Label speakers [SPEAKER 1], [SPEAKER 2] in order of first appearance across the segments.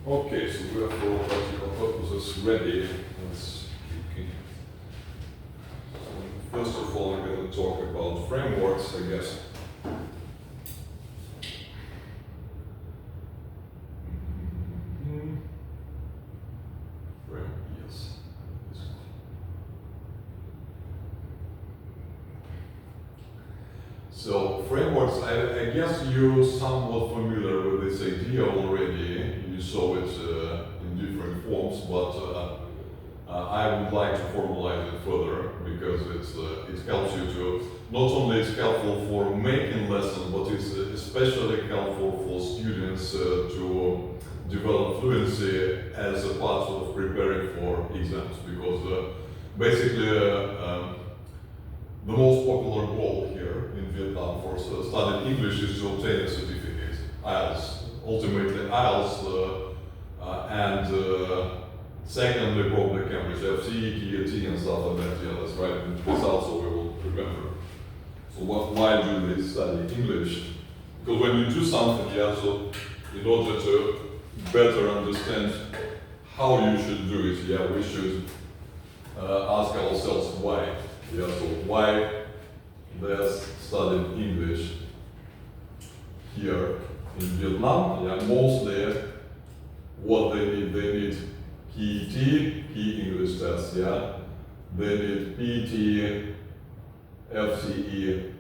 [SPEAKER 1] Okay, so we are for practical purposes ready. Let's begin. So first of all, we're going to talk about frameworks, I guess. Yes. So frameworks, I guess you're somewhat familiar with this idea already. You saw it in different forms, but I would like to formalize it further because it helps you to, not only it's helpful for making lessons, but it's especially helpful for students to develop fluency as a part of preparing for exams, because basically the most popular goal here in Vietnam for studying English is to obtain a certificate, IELTS. Ultimately IELTS and secondly probably Cambridge FCE, TET and stuff like that. Yeah, that's right. This also we will remember. So why do they study English? Because when you do something, yeah, so in order to better understand how you should do it, yeah, we should ask ourselves why. Yeah, so why they're studying English here in Vietnam? Yeah, mostly what they need PET, key English test, yeah. They need PET, FCE,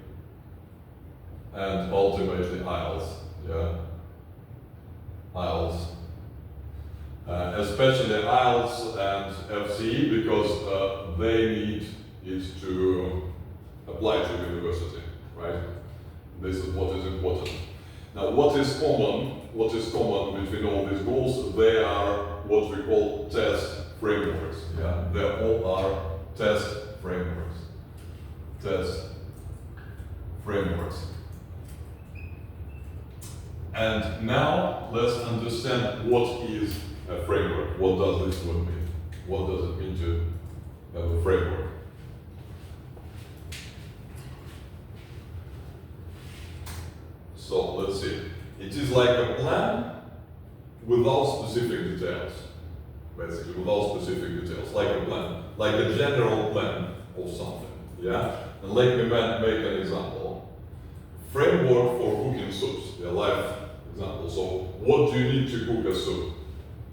[SPEAKER 1] and ultimately IELTS, yeah. IELTS. Especially IELTS and FCE because they need is to apply to university, right? This is what is important. Now, what is common between all these goals? They are what we call test frameworks. Yeah, they all are test frameworks. Test frameworks. And now let's understand what is a framework. What does this word mean? What does it mean to have a framework? So let's see. It is like a plan without specific details. Basically, without specific details. Like a plan. Like a general plan of something. Yeah? And let me make an example. Framework for cooking soups. A live example. So what do you need to cook a soup?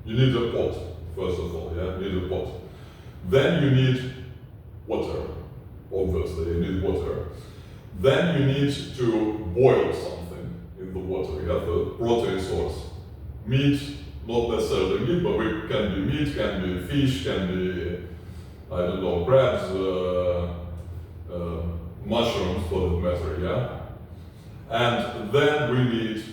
[SPEAKER 1] You need a pot, first of all. Yeah? You need a pot. Then you need water. Obviously, you need water. Then you need to boil something in the water. You have the protein source. Meat, not necessarily meat, but it can be meat, can be fish, can be, I don't know, crabs, mushrooms for that matter, yeah? And then we need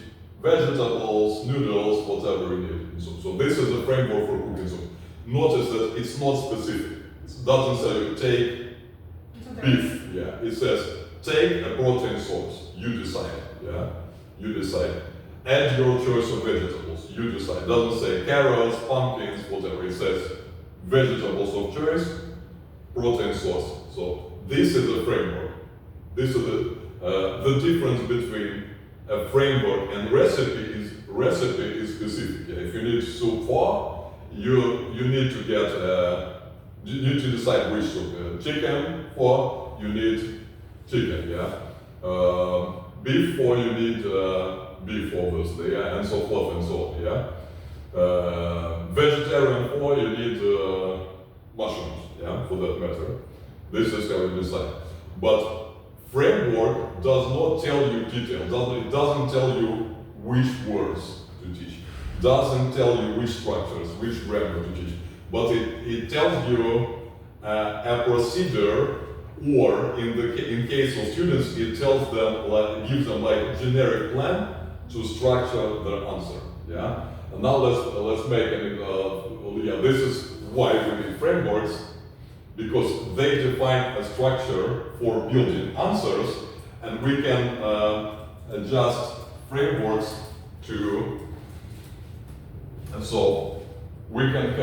[SPEAKER 1] vegetables, noodles, whatever we need in soup. So this is a framework for cooking soup. Notice that it's not specific. It doesn't say take beef, yeah. It says take a protein source, you decide, yeah? You decide. Add your choice of vegetables, you decide. It doesn't say carrots, pumpkins, whatever. It says vegetables of choice, protein source. So this is a framework. This is the difference between a framework and recipe is specific. Yeah? If you need soup for, you need to get you need to decide which soup. Chicken for, you need chicken, yeah. Beef for, you need beef, obviously, yeah, and so forth and so on, yeah. Vegetarian for, you need mushrooms, yeah, for that matter. This is how you decide. But framework does not tell you details. It doesn't tell you which words to teach. Doesn't tell you which structures, which grammar to teach. But it tells you a procedure, or in case of students, it tells them, like, gives them like a generic plan to structure their answer. Yeah. And now let's make an this is why we need frameworks, because they define a structure for building answers, and we can adjust frameworks to, and so we can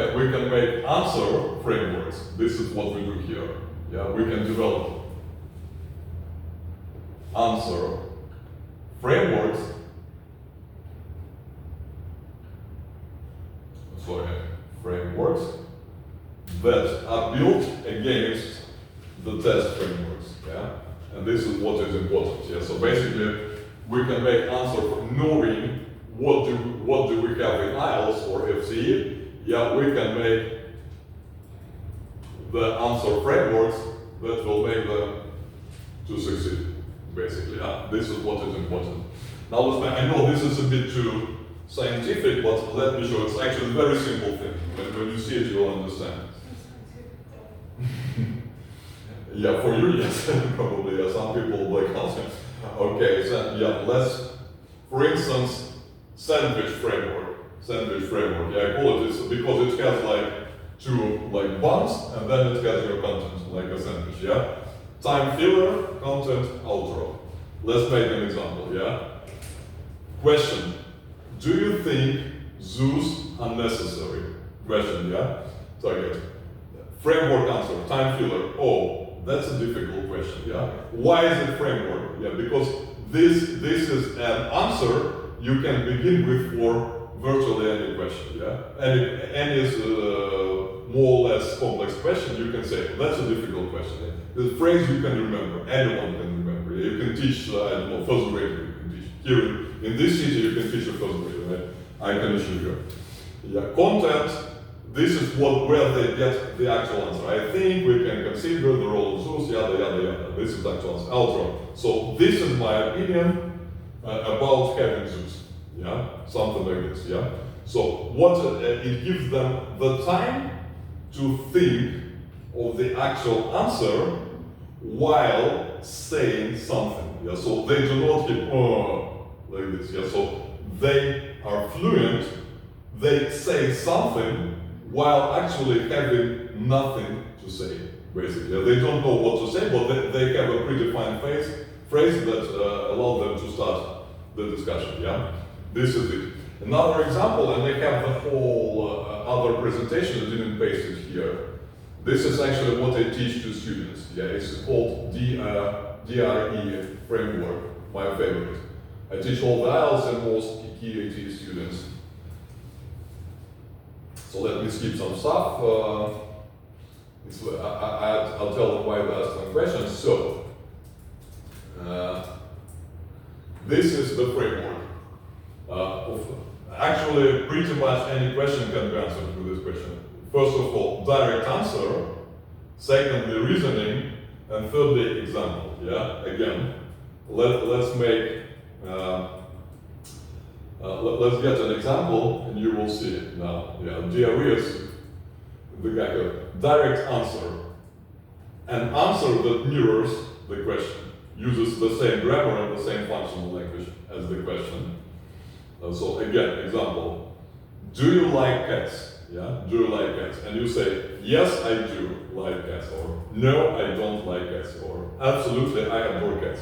[SPEAKER 1] make answer frameworks. This is what we do here. Yeah, we can develop answer frameworks frameworks that are built against the test frameworks. Yeah, and this is what is important. Yeah, so basically we can make answer knowing what do we have in IELTS or FCE. Yeah, we can make the answer frameworks that will make them to succeed. Basically, this is what is important. Now, listen, I know this is a bit too scientific, but let me show. It's actually a very simple thing. When you see it, you will understand. Yeah, for you, yes, probably. Yeah, some people like concepts. Okay, so yeah, let's, for instance, sandwich framework. Yeah, I call it this because it has like two like buns, and then it has your content like a sandwich. Yeah, time filler, content, outro. Let's make an example. Yeah. Question: do you think zoos are necessary? Question. Yeah. Target. Framework answer. Time filler. Oh, that's a difficult question. Yeah. Why is it framework? Yeah, because this is an answer you can begin with for virtually any question. Yeah. Any more or less complex question, you can say that's a difficult question. The phrase you can remember. Anyone can remember. You can teach. I don't know, first grader. You can teach here in this city. You can teach a first grader. Right? I can assure you. Yeah. Content. This is where they get the actual answer. I think we can consider the role of zoos, yada, yada, yada. This is the actual answer. Outro. So this is my opinion about having zoos. Yeah, something like this. Yeah. So what it gives them the time to think of the actual answer while saying something. Yeah. So they do not keep like this. Yeah. So they are fluent. They say something while actually having nothing to say, basically. They don't know what to say, but they have a predefined phrase that allows them to start the discussion, yeah? This is it. Another example, and they have the whole other presentation, I didn't paste it here. This is actually what I teach to students, yeah? It's called DRE framework, my favorite. I teach all the IELTS and most key AT students. So let me skip some stuff. I'll tell them why they ask some questions. So, this is the framework. Actually, pretty much any question can be answered with this question. First of all, direct answer. Secondly, reasoning. And thirdly, example. Yeah, again, let's make. Let's get an example, and you will see it now. Yeah, DRE is the guy direct answer. An answer that mirrors the question, uses the same grammar and the same functional language as the question. So again, example: do you like cats? Yeah, do you like cats? And you say, yes, I do like cats, or no, I don't like cats, or absolutely, I adore cats.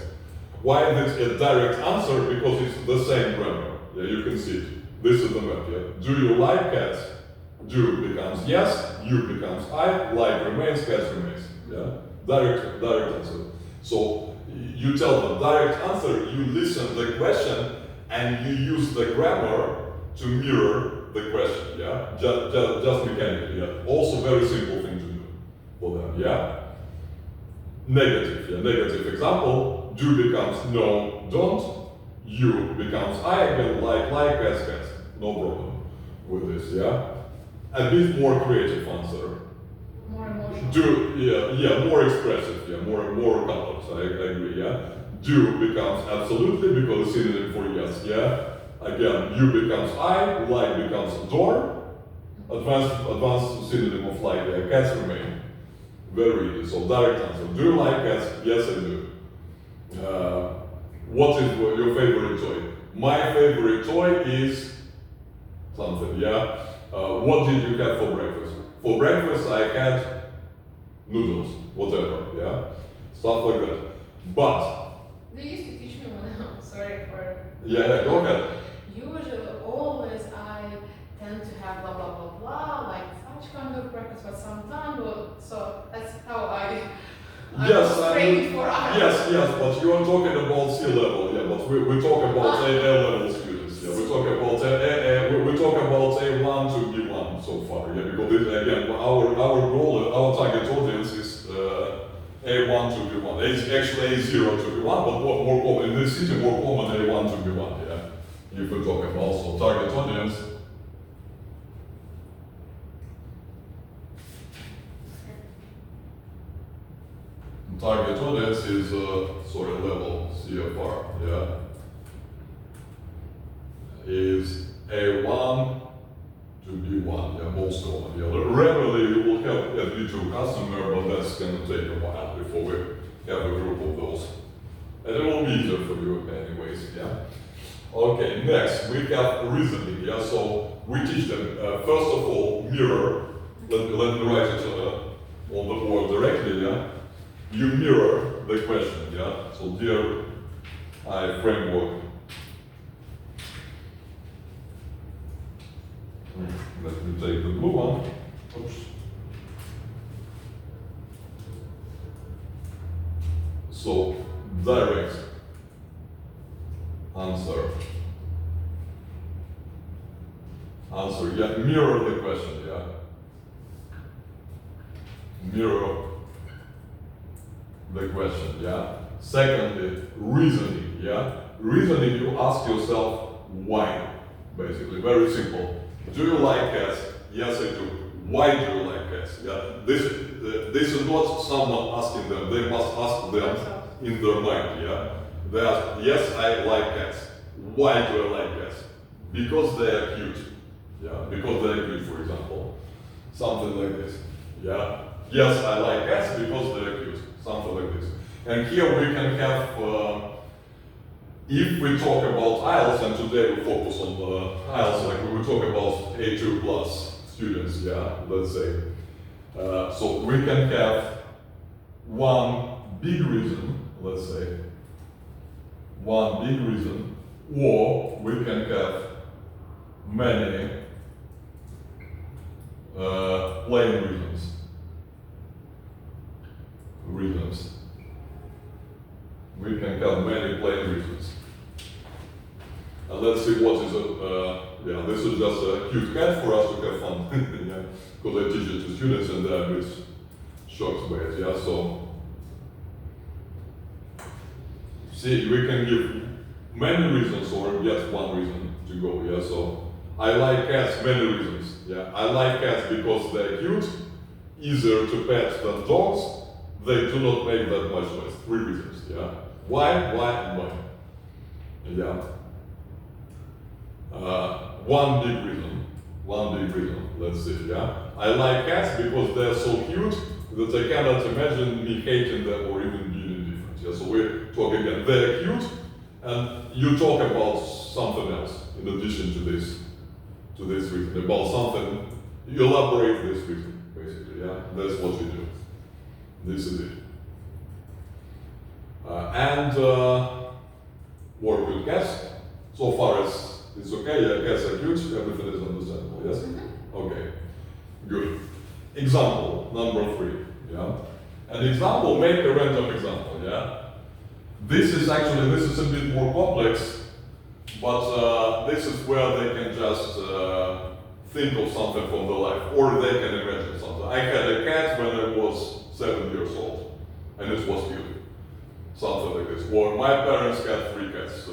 [SPEAKER 1] Why is it a direct answer? Because it's the same grammar. Yeah, you can see it. This is the map, yeah. Do you like cats? Do becomes yes, you becomes I, like remains, cats remains. Yeah? Direct answer. So you tell the direct answer, you listen to the question, and you use the grammar to mirror the question, yeah? Just mechanically, yeah. Also very simple thing to do for them, yeah? Negative, yeah, negative example, do becomes no, don't. You becomes I again, like, cats. No problem with this, yeah? A bit more creative answer.
[SPEAKER 2] More emotional.
[SPEAKER 1] Do, more expressive, yeah, more colors, I agree, yeah? Do becomes absolutely because it's synonym for yes, yeah? Again, you becomes I, like becomes adore. Advanced synonym of like, yeah, cats remain. Very easy, so direct answer. Do you like cats? Yes, I do. What is your favorite toy? My favorite toy is something, yeah? What did you have for breakfast? For breakfast I had noodles, whatever, yeah? Stuff like that. But...
[SPEAKER 2] They used to teach me when I'm sorry for...
[SPEAKER 1] Yeah, go ahead.
[SPEAKER 2] Usually, always I tend to have blah blah blah blah, like such kind of breakfast, but sometimes, so that's how I...
[SPEAKER 1] Yes, but you are talking about C-level, yeah, but we talk about A-level students, yeah, we talk about A1 to B1, A1 so far, yeah, because this, again, our goal, our target audience is A1 to B1. It's actually A0 to B1, but more common, in this city, more common A1 to B1, yeah. If we talk about also target audience. Target audience is, level CFR, yeah. Is A1 to B1, yeah, most common. Yeah. Rarely you will have a B2 customer, but that's going to take a while before we have a group of those. And it will be easier for you anyways, yeah. Okay, next we have reasoning, yeah. So we teach them, first of all, mirror. Let me write it on the board directly, yeah. You mirror the question, yeah. So dear I framework. Let me take the blue one. Oops. So direct answer. Yeah, mirror the question, yeah. Mirror the question, yeah. Secondly, reasoning, yeah. Reasoning, you ask yourself why, basically, very simple. Do you like cats? Yes, I do. Why do you like cats? Yeah. This is not someone asking them. They must ask them in their mind, yeah. They ask, yes, I like cats. Why do I like cats? Because they are cute. Yeah, because they are cute, for example. Something like this. Yeah. Yes, I like cats because they are cute. Something like this. And here we can have, if we talk about IELTS, and today we focus on IELTS, like we will talk about A2 plus students, yeah, let's say. So we can have one big reason, let's say, one big reason, or we can have many plain reasons. We can have many plain reasons. And let's see what is yeah, this is just a cute cat for us to have fun. Yeah, because I teach it to students and they're a bit shocked by it. Yeah, so see, we can give many reasons or just one reason to go. Yeah, so I like cats, many reasons. Yeah, I like cats because they're cute, easier to pet than dogs. They do not make that much noise. 3 reasons. Yeah, why, and why. Yeah. One big reason, let's see, yeah. I like cats because they're so cute that I cannot imagine me hating them or even being indifferent. Yeah, so we talk again, they're cute, and you talk about something else in addition to this reason, about something, you elaborate this reason, basically, yeah. That's what you do. This is it. Work with cats, so far as it's okay, yeah, cats are cute, everything is understandable, yes?
[SPEAKER 2] Mm-hmm.
[SPEAKER 1] Okay, good. Example, number 3, yeah? An example, make a random example, yeah? This is a bit more complex, but this is where they can just think of something from their life, or they can imagine something. I had a cat when I was 7 years old, and it was cute. Something like this. Or my parents had 3 cats.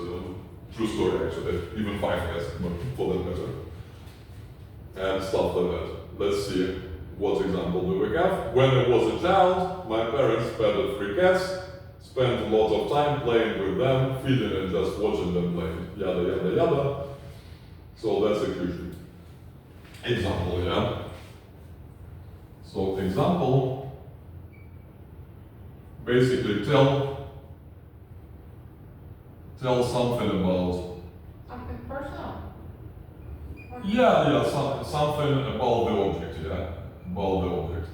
[SPEAKER 1] True story, actually. Even 5 cats, for that matter. And stuff like that. Let's see what example do we have. When I was a child, my parents petted 3 cats, spent a lot of time playing with them, feeding and just watching them play. Yada, yada, yada. So that's a cute example, yeah? So example, basically tell something about.
[SPEAKER 2] Something personal.
[SPEAKER 1] Yeah, something about the object, yeah, about the object.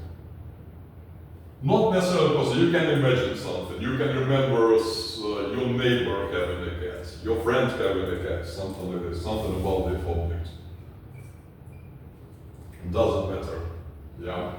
[SPEAKER 1] Not necessarily because you can imagine something. You can remember your neighbor having a cat, your friend having a cat, something like this, something about the object. It doesn't matter, yeah.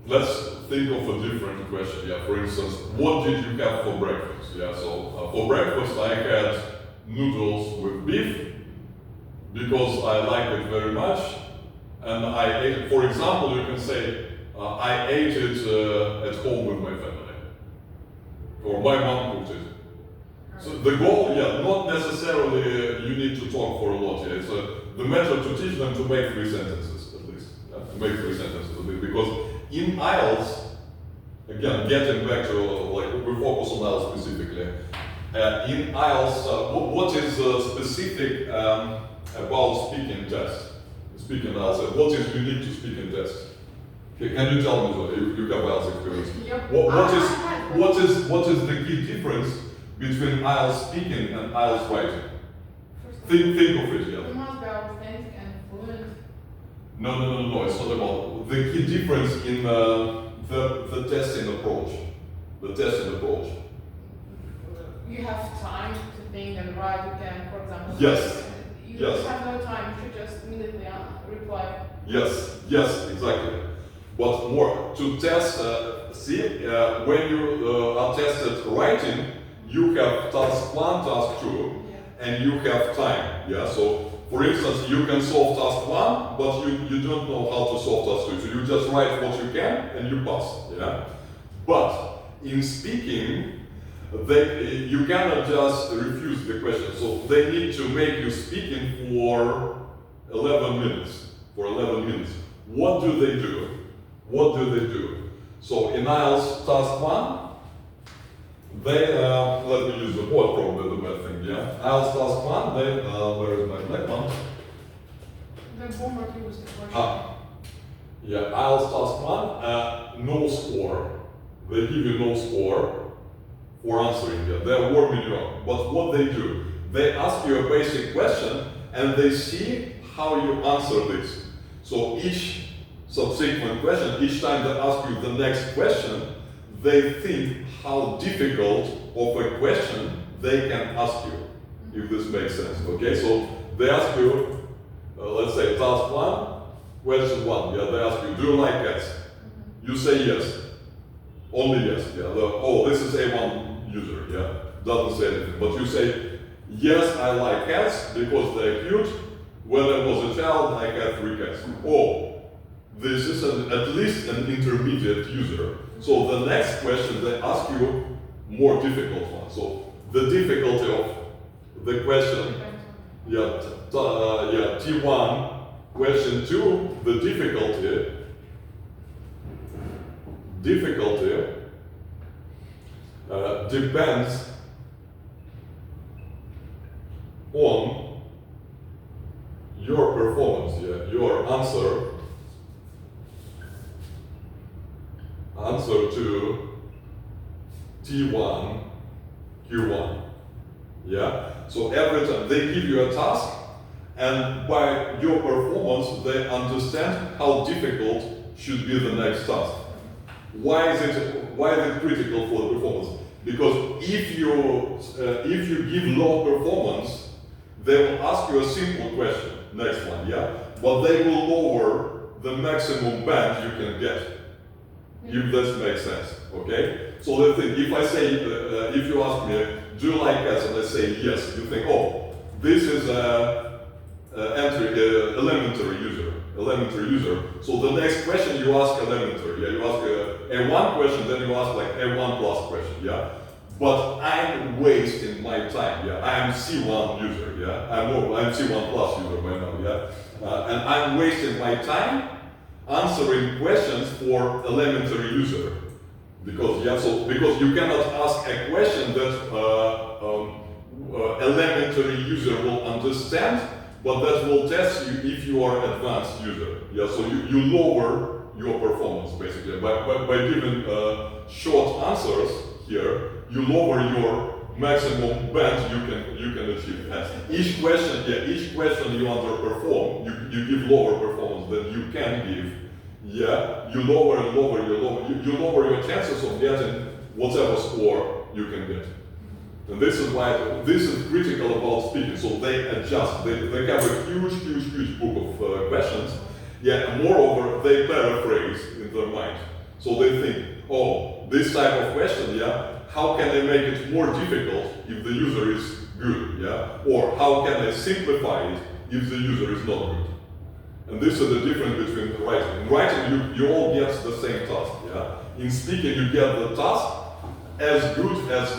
[SPEAKER 1] Let's think of a different question. Yeah, for instance, what did you have for breakfast? Yeah, so for breakfast I had noodles with beef because I like it very much, and I ate it. For example, you can say I ate it at home with my family, or my mom cooked it. So the goal, yeah, not necessarily you need to talk for a lot. Yeah, it's the method to teach them to make 3 sentences at least. Yeah, to make 3 sentences at least, because in IELTS, again, getting back to like we focus on IELTS specifically. In IELTS, what is specific about speaking test? Speaking IELTS, what is unique to speaking test? Can you tell me, Zoe? You have IELTS experience.
[SPEAKER 2] Yep.
[SPEAKER 1] What is the key difference between IELTS speaking and IELTS writing? Think of it, yeah.
[SPEAKER 2] You must be authentic and fluent.
[SPEAKER 1] No, it's not about the key difference in the testing approach. The testing approach.
[SPEAKER 2] You have time to think and write. You can, for example,
[SPEAKER 1] Yes.
[SPEAKER 2] You
[SPEAKER 1] Yes.
[SPEAKER 2] have no time. You should just immediately reply.
[SPEAKER 1] Yes, exactly. But more to test, when you are tested writing, you have task 1, task 2,
[SPEAKER 2] Yeah.
[SPEAKER 1] and you have time. Yeah. So, for instance, you can solve task 1, but you don't know how to solve task 2. So you just write what you can and you pass. Yeah. But in speaking, you cannot just refuse the question. So they need to make you speaking for 11 minutes. For 11 minutes. What do they do? What do they do? So in IELTS task 1, they, let me use the board, probably the best thing, yeah. IELTS task 1, they, where is my black one?
[SPEAKER 2] The homework used the question.
[SPEAKER 1] Yeah, IELTS task 1, no score. They give you no score for answering it. They're warming you up. But what they do, they ask you a basic question and they see how you answer this. So each subsequent question, each time they ask you the next question, they think how difficult of a question they can ask you, if this makes sense. Okay, so they ask you, let's say task 1, question 1. Yeah, they ask you, do you like cats? You say yes. Only yes. Yeah. This is A1 user. Yeah, doesn't say anything. But you say yes, I like cats because they're cute. When I was a child, I had 3 cats. This is at least an intermediate user. So the next question they ask you more difficult one. So the difficulty of the question, T1, question 2, the difficulty depends on your performance, your answer to T1, Q1. Yeah? So every time they give you a task, and by your performance, they understand how difficult should be the next task. Why is it critical for the performance? Because if you give low performance, they will ask you a simple question, next one, yeah? But they will lower the maximum band you can get. If that makes sense, okay? So the thing, if I say, if you ask me, do you like cats? And I say yes, you think, this is elementary user. So the next question you ask elementary, yeah? You ask a one question, then you ask like a one plus question, yeah? But I'm wasting my time, yeah? I am C1 user, yeah? I'm C1 plus user by now, yeah? And I'm wasting my time answering questions for elementary user. Because you cannot ask a question that elementary user will understand, but that will test you if you are advanced user. Yeah, so you lower your performance basically by giving short answers here. You lower your maximum band you can achieve. And each question you underperform, you give lower performance than you can give. Yeah, you lower your chances of getting whatever score you can get. And this is why this is critical about speaking. So they adjust. They have a huge book of questions. Yeah, and moreover, they paraphrase in their mind. So they think, oh, this type of question, yeah, how can I make it more difficult if the user is good, yeah? Or how can I simplify it if the user is not good? And this is the difference between writing. In writing, you all get the same task, yeah? In speaking, you get the task as good as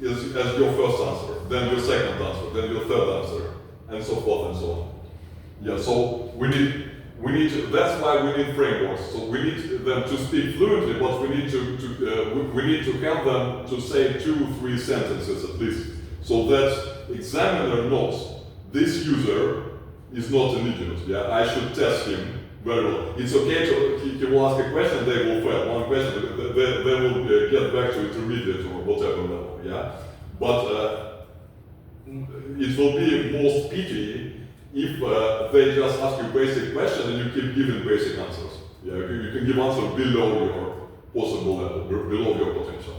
[SPEAKER 1] your first answer, then your second answer, then your third answer, and so forth and so on. Yeah, so we need that's why we need frameworks. So we need them to speak fluently, but we need to help them to say 2-3 sentences at least, so that examiner knows this user is not an idiot. Yeah, I should test him very well. It's okay to he will ask a question, they will fail one question, they will get back to intermediate or whatever level. Yeah, but it will be most pity if they just ask you basic question and you keep giving basic answers. Yeah, you can give answers below your possible level, below your potential.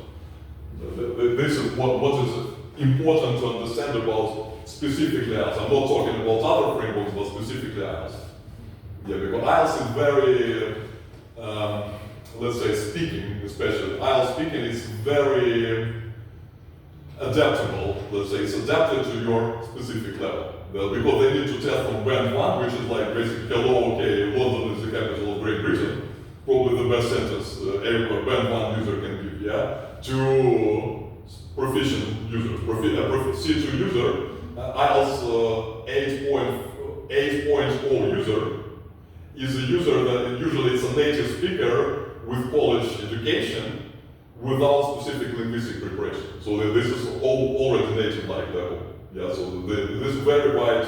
[SPEAKER 1] This is what is important to understand about specifically IELTS. I'm not talking about other frameworks, but specifically IELTS. Yeah, because IELTS is very, let's say speaking, especially, IELTS speaking is very adaptable, let's say. It's adapted to your specific level. Well, because they need to test from band 1, which is like basically, hello, okay, London is the capital of Great Britain, probably the best sentence a band 1 user can give, yeah, to proficient user, C2 user, IELTS 8.0 user is a user that usually is a native speaker with college education without specific linguistic preparation. So this is already native-like level. Yeah, so this very wide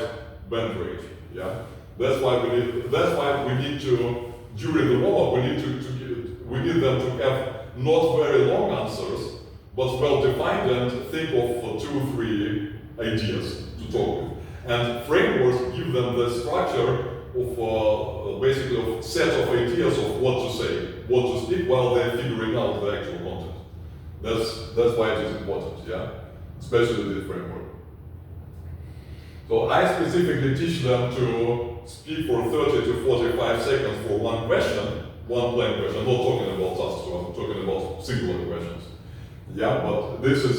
[SPEAKER 1] band range. Yeah, that's why we need to during the warm-up we need them to have not very long answers, but well defined and think of 2 or 3 ideas to talk with. And frameworks give them the structure of basically a set of ideas of what to say, what to speak while they're figuring out the actual content. That's why it is important. Yeah, especially the framework. So I specifically teach them to speak for 30 to 45 seconds for one question, one plain question. I'm not talking about tasks, I'm talking about singular questions. Yeah, but this is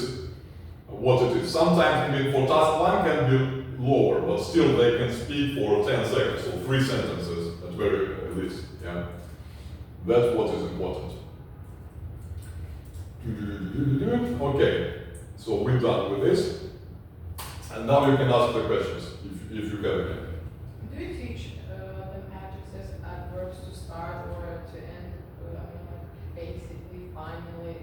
[SPEAKER 1] what it is. Sometimes for task 1 can be lower, but still they can speak for 10 seconds, or 3 sentences at very least. Yeah, that's what is important. Okay, so we're done with this. And now you can ask the questions, if you have any.
[SPEAKER 2] Do you teach them adjectives, adverbs to start or to end? Basically, finally,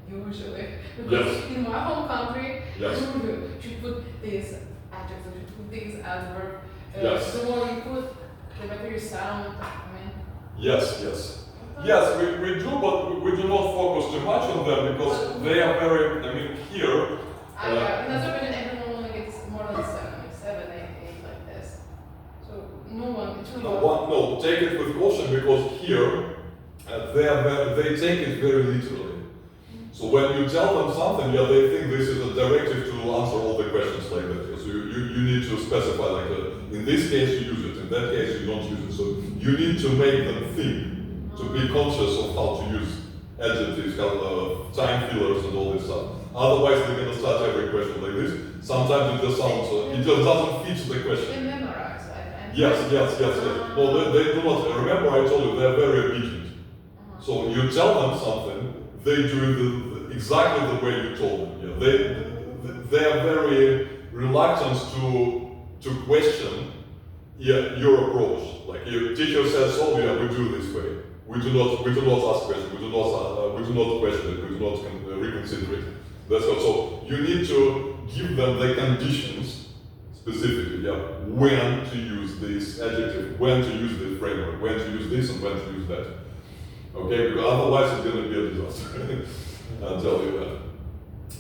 [SPEAKER 2] usually. Because
[SPEAKER 1] Yes.
[SPEAKER 2] in my home country,
[SPEAKER 1] Yes.
[SPEAKER 2] you put these adjectives, you put these adverbs.
[SPEAKER 1] Yes.
[SPEAKER 2] The more you put, the better you sound.
[SPEAKER 1] Yes, Yes, we do, but we do not focus too much on them because they are very, here.
[SPEAKER 2] In Azerbaijan, everyone only gets more than 7, 8 like this. So no one, it's really
[SPEAKER 1] No, take it with caution because here they take it very literally. So when you tell them something, yeah, they think this is a directive to answer all the questions like that. So you need to specify like in this case you use it, in that case you don't use it. So you need to make them think, to be conscious of how to use adjectives, time fillers and all this stuff. Otherwise they're going to start every question like this. Sometimes it just sounds, it just doesn't fit the question.
[SPEAKER 2] They memorize,
[SPEAKER 1] Yes. No, they do not. Remember I told you they're very obedient. So you tell them something, they do it exactly the way you told them. Yeah, they are very reluctant to question your approach. Like your teacher says, oh yeah, we do this way. We do not ask questions. We do not question it. We do not reconsider it. That's all. So you need to give them the conditions specifically. Yeah, when to use this adjective, when to use this framework, when to use this, and when to use that. Okay, because otherwise it's going to be a disaster. I'll tell you that.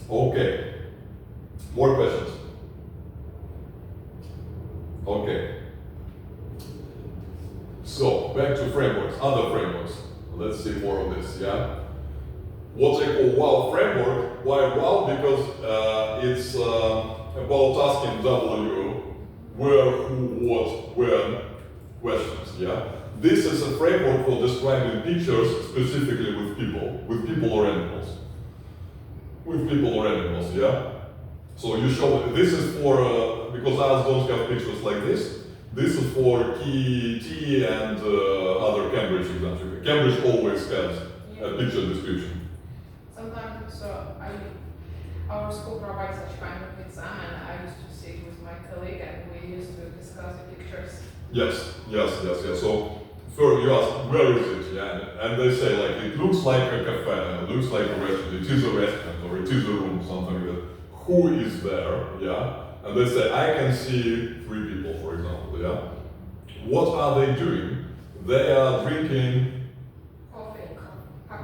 [SPEAKER 1] Okay. More questions? Okay. So, back to frameworks, other frameworks. Let's see more of this, yeah? What I call WOW framework. Why WOW? Because it's about asking W, where, who, what, when questions, yeah? this is a framework for describing pictures specifically with people or animals. With people or animals, yeah? So you show, this is for, because ours don't have pictures like this. This is for KET and other Cambridge exams. Cambridge always has a picture description.
[SPEAKER 2] Sometimes, so our school provides such kind of exam, and I used to sit with my colleague and we used to discuss the pictures.
[SPEAKER 1] Yes. So first you ask, where is it? Yeah, and they say like, it looks like a cafe, it looks like a restaurant, it is a restaurant, or it is a room, something like that. Who is there? Yeah, and they say, I can see 3 people, for example. Yeah, what are they doing? They are drinking.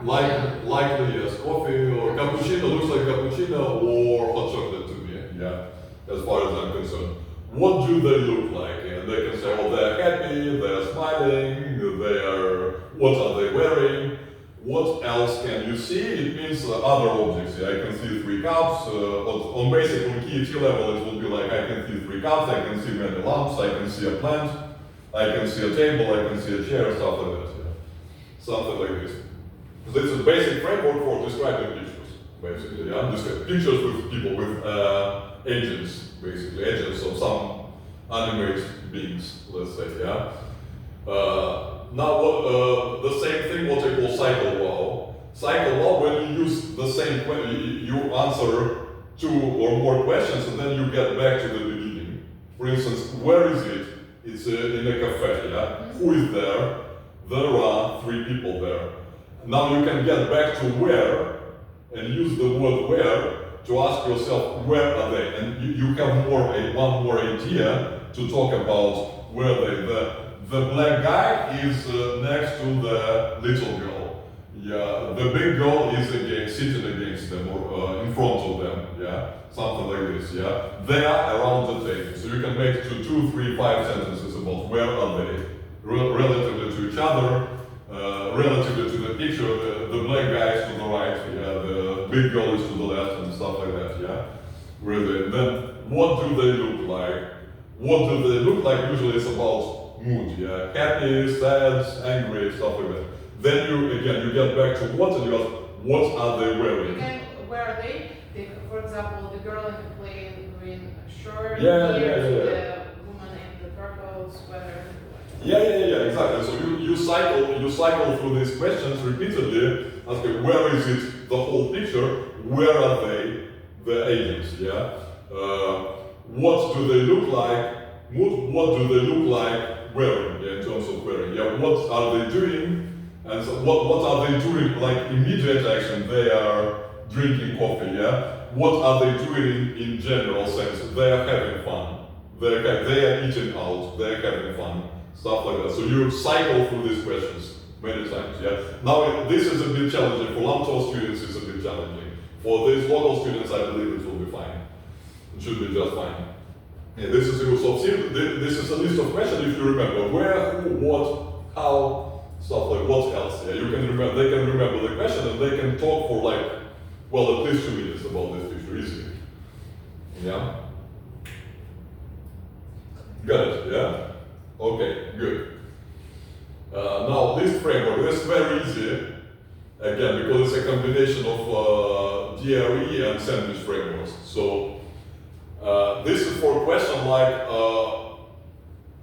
[SPEAKER 1] Likely yes, coffee or cappuccino, looks like cappuccino or hot chocolate to me, yeah, as far as I'm concerned. What do they look like? And they can say, oh, they're happy, they're smiling, what are they wearing? What else can you see? It means other objects, yeah, I can see 3 cups, on basic, on KET level, it will be like, I can see 3 cups, I can see many lamps, I can see a plant, I can see a table, I can see a chair, stuff like that, yeah. Something like this. This is a basic framework for describing pictures, basically. Yeah, describe pictures with people with agents, basically agents of some animate beings, let's say. Yeah. Now, the same thing, what I call cycle wow. Cycle wow, when you use the same question, you answer 2 or more questions, and then you get back to the beginning. For instance, where is it? It's in a cafe. Yeah. Who is there? There are 3 people there. Now you can get back to where and use the word where to ask yourself where are they, and you have one more idea to talk about where they. The black guy is next to the little girl. Yeah, the big girl is sitting against them or in front of them. Yeah, something like this. Yeah, they are around the table, so you can make 2, 3, 5 sentences about where are they relatively to each other. Relatively to the picture, the black guy is to the right, yeah, the big girl is to the left, and stuff like that, yeah. Really. Then, what do they look like? What do they look like? Usually it's about mood, yeah. Happy, sad, angry, stuff like that. Then you get back to what, and you ask, what are they wearing?
[SPEAKER 2] Where are they? For example, the girl in the plain green shirt,
[SPEAKER 1] the
[SPEAKER 2] woman in the purple sweater.
[SPEAKER 1] Yeah, exactly. So you cycle through these questions repeatedly, asking where is it the whole picture, where are they, the agents, yeah? What do they look like, what do they look like wearing, yeah, in terms of wearing, yeah? What are they doing, and so what are they doing, like immediate action, they are drinking coffee, yeah? What are they doing in general sense? They are having fun, they are eating out, they are having fun. Stuff like that. So you cycle through these questions many times, yeah? Now, this is a bit challenging. For Lamto students, it's a bit challenging. For these local students, I believe it will be fine. It should be just fine. Yeah, this is this is a list of questions if you remember. Where, who, what, how, stuff like what else. Yeah, you can remember, they can remember the question and they can talk for like, well, at least 2 minutes about this picture easily. Yeah? Got it, yeah? Okay, good. Now this framework, this is very easy, again, because it's a combination of DRE and sandwich frameworks. So this is for a question like,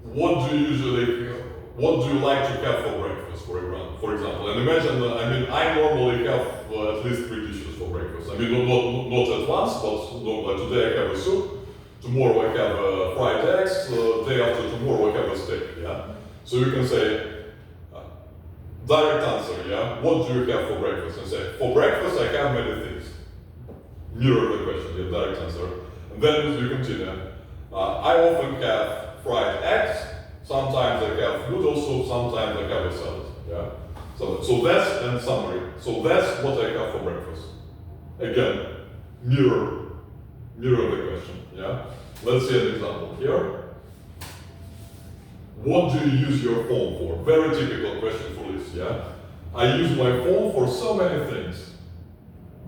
[SPEAKER 1] what do you like to have for breakfast, for example? And imagine, I normally have at least 3 dishes for breakfast. Not at once, but today I have a soup. Tomorrow I have fried eggs, day after tomorrow I have a steak, yeah? So you can say, direct answer, yeah? What do you have for breakfast? And say, for breakfast I have many things. Mirror the question, yeah, direct answer. And then you continue. I often have fried eggs, sometimes I have noodle soup, sometimes I have a salad, yeah? So that's, in summary, so that's what I have for breakfast. Again, mirror the question, yeah? Let's see an example here. What do you use your phone for? Very typical question for this, yeah? I use my phone for so many things.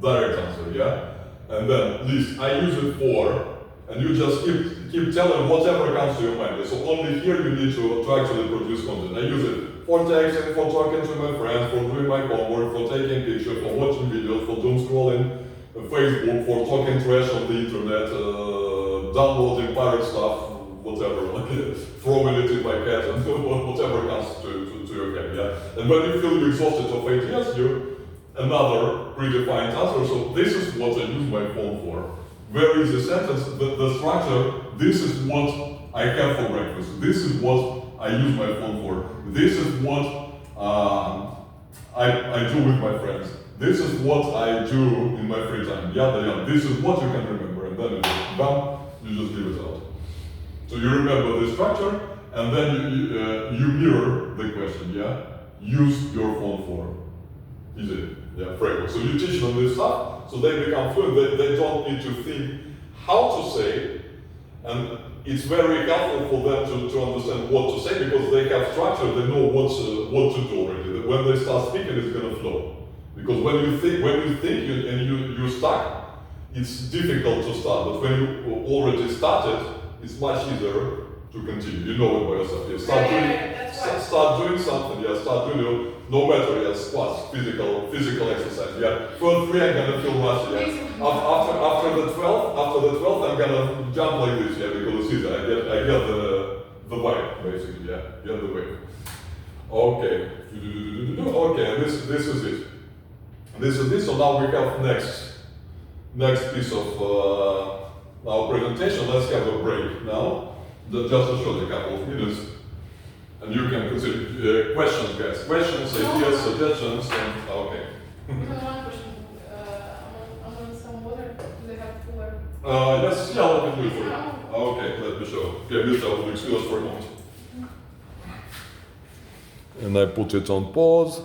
[SPEAKER 1] Direct answer, yeah? And then list, I use it for, and you just keep telling whatever comes to your mind. So only here you need to actually produce content. I use it for texting, for talking to my friends, for doing my homework, for taking pictures, for watching videos, for doom scrolling Facebook, for talking trash on the internet, downloading pirate stuff, whatever, like throwing it in my cat and whatever comes to your head, yeah. And when you feel exhausted of ideas, another predefined answer. So this is what I use my phone for. Where is the sentence? The structure, this is what I have for breakfast. This is what I use my phone for. This is what I do with my friends. This is what I do in my free time. Yeah. This is what you can remember. And then you just, bam, you just give it out. So you remember the structure, and then you mirror the question, yeah? Use your phone for. Easy, yeah, framework. So you teach them this stuff, so they become fluent. They don't need to think how to say, and it's very helpful for them to understand what to say because they have structure, they know what to do already. When they start speaking, it's gonna flow. Because when you think and you're stuck, it's difficult to start. But when you already started, it's much easier to continue. You know it by yourself. You start doing something. Yeah, start doing no matter squats, physical exercise. Yeah, first 3 I'm gonna feel rusty. Yeah. After the 12th I'm gonna jump like this. Yeah, because it's easy. I get the vibe basically. Yeah, get the wave. Okay. Okay. This is it. This is it. So now we have next piece of our presentation. Let's have a break now, just to show you a couple of minutes, and you can consider questions, guys. Questions, ideas, suggestions, and okay.
[SPEAKER 2] I have one question. I'm on some water. Do they have cooler?
[SPEAKER 1] Yes, yeah, let me do it for you. Okay, let me show. Okay, Misha will excuse us for a moment. And I put it on pause.